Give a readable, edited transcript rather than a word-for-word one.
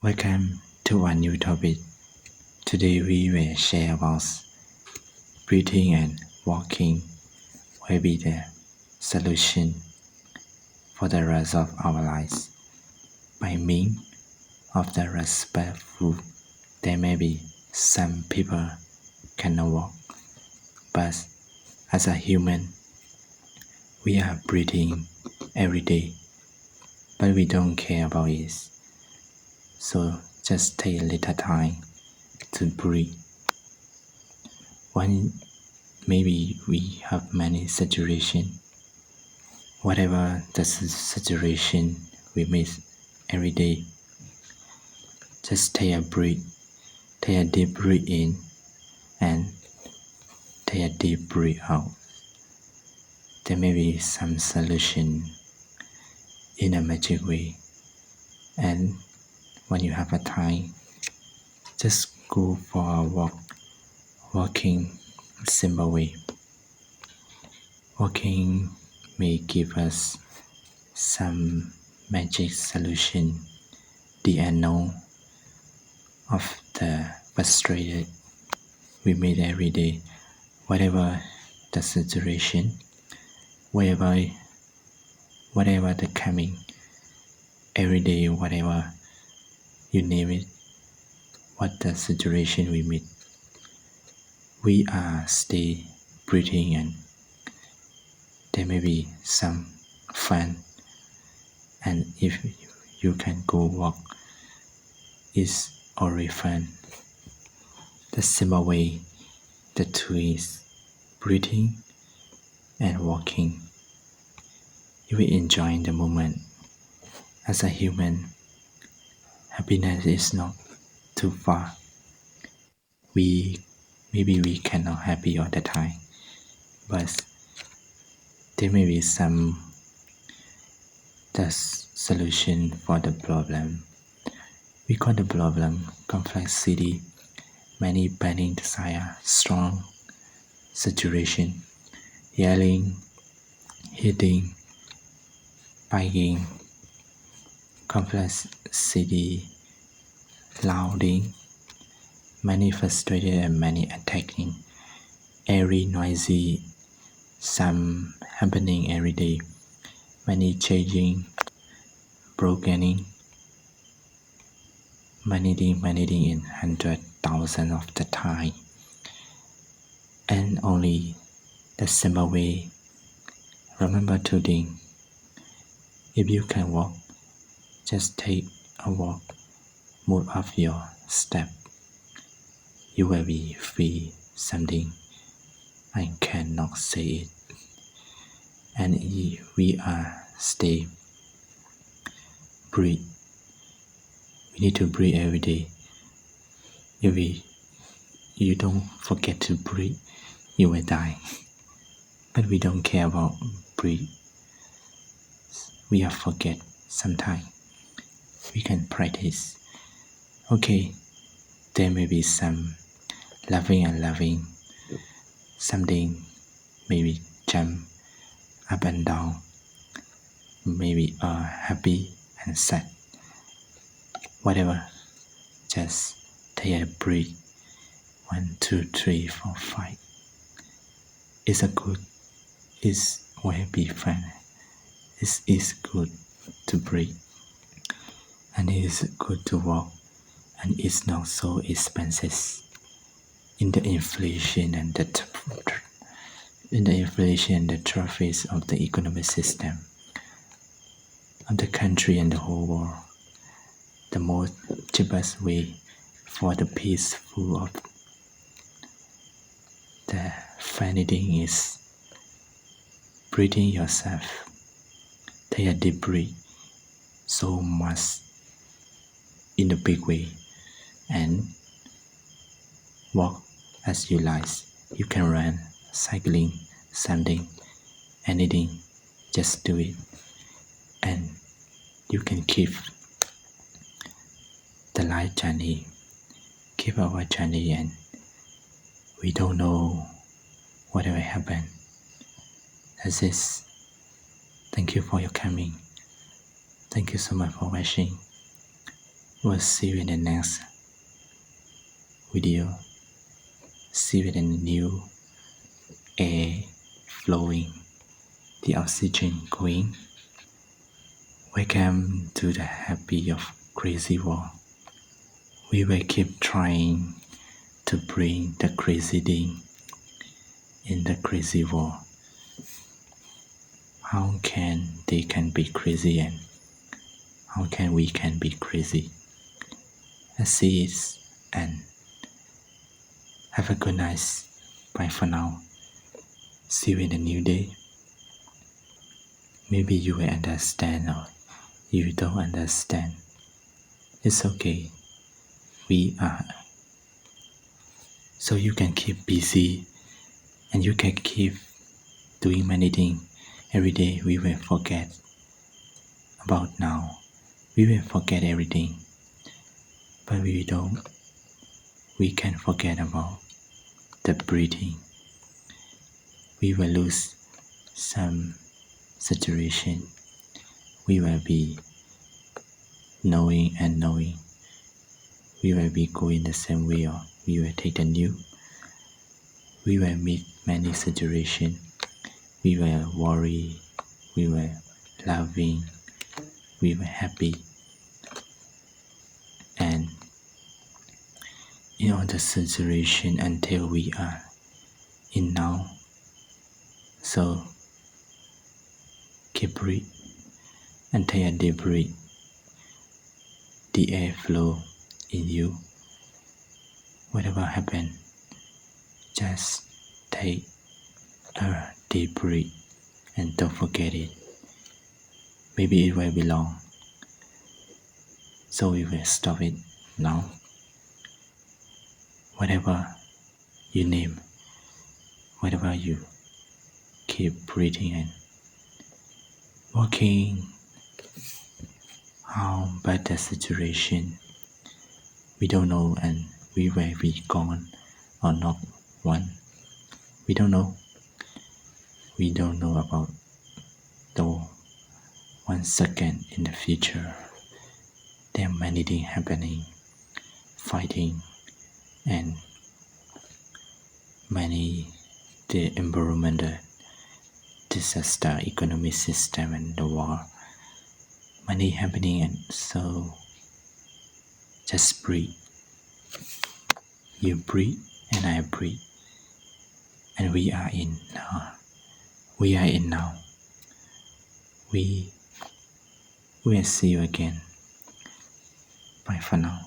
Welcome to one new topic. Today we will share about breathing and walking will be the solution for the rest of our lives. By means of the respectful, there may be some people cannot walk, but as a human, we are breathing every day, but we don't care about it. So just take a little time to breathe. One, maybe we have many situations. Whatever the situation we meet every day, just take a breath, take a deep breath in and take a deep breath out. There may be some solution in a magic way, and when you have a time, just go for a walk. Walking simple way. Walking may give us some magic solution, the unknown of the frustrated we meet every day, whatever the situation, whatever the coming, every day, whatever you name it, what the situation we meet, we are stay breathing and there may be some fun, and if you can go walk, it's already fun. The simple way, the two is breathing and walking. You will enjoy the moment. As a human, happiness is not too far. Maybe we cannot happy all the time, but there may be some the solution for the problem. We call the problem complexity, many burning desire, strong saturation, yelling, hitting, biting, complexity, louding, many frustrated and many attacking, every noisy, some happening every day, many changing, brokening, managing in 100,000 of the time, and only the simple way. Remember two things. If you can walk, just take a walk, move up your step. You will be free something. I cannot say it. And if we are stay breathe. We need to breathe every day. If you don't forget to breathe, you will die. But we don't care about breathe. We are forget sometimes. We can practice. Okay, there may be some loving, something maybe jump up and down, maybe happy and sad. Whatever, just take a breath. 1, 2, 3, 4, 5. It's will be fun. It is good to breathe, and it is good to walk, and it's not so expensive. In the inflation and the traffic of the economic system of the country and the whole world, the most cheapest way for the peaceful of the finding is breathing yourself. Take a deep breath so much in a big way and walk as you like. You can run, cycling, something, anything, just do it, and you can keep the life journey, keep our journey, and we don't know what will happen. That's it. Thank you for your coming. Thank you so much for watching. We'll see you in the next video. See you in the new air flowing, the oxygen going. Welcome to the happy of crazy world. We will keep trying to bring the crazy thing in the crazy world. How can they can be crazy and how can we can be crazy? Let's see it and have a good night. Bye for now. See you in a new day. Maybe you will understand or you don't understand. It's okay. We are. So you can keep busy and you can keep doing many things. Every day we will forget about now. We will forget everything. But we can forget about the breathing. We will lose some saturation. We will be knowing and knowing. We will be going the same way or we will take the new. We will meet many situations. We were worried. We were loving. We were happy. And in all the situation until we are in now. So keep breathe until you breathe. The air flow in you. Whatever happen, just take a deep breath and don't forget it. Maybe it will be long. So we will stop it now. Whatever you name, whatever you keep breathing and walking, how bad the situation, we don't know and we will be gone or not one. We don't know. We don't know about the 1 second in the future. There are many things happening, fighting and many the environmental disaster, economic system and the war. Many happening and so just breathe. You breathe and I breathe. And we are in now. We are in now. We will see you again. Bye for now.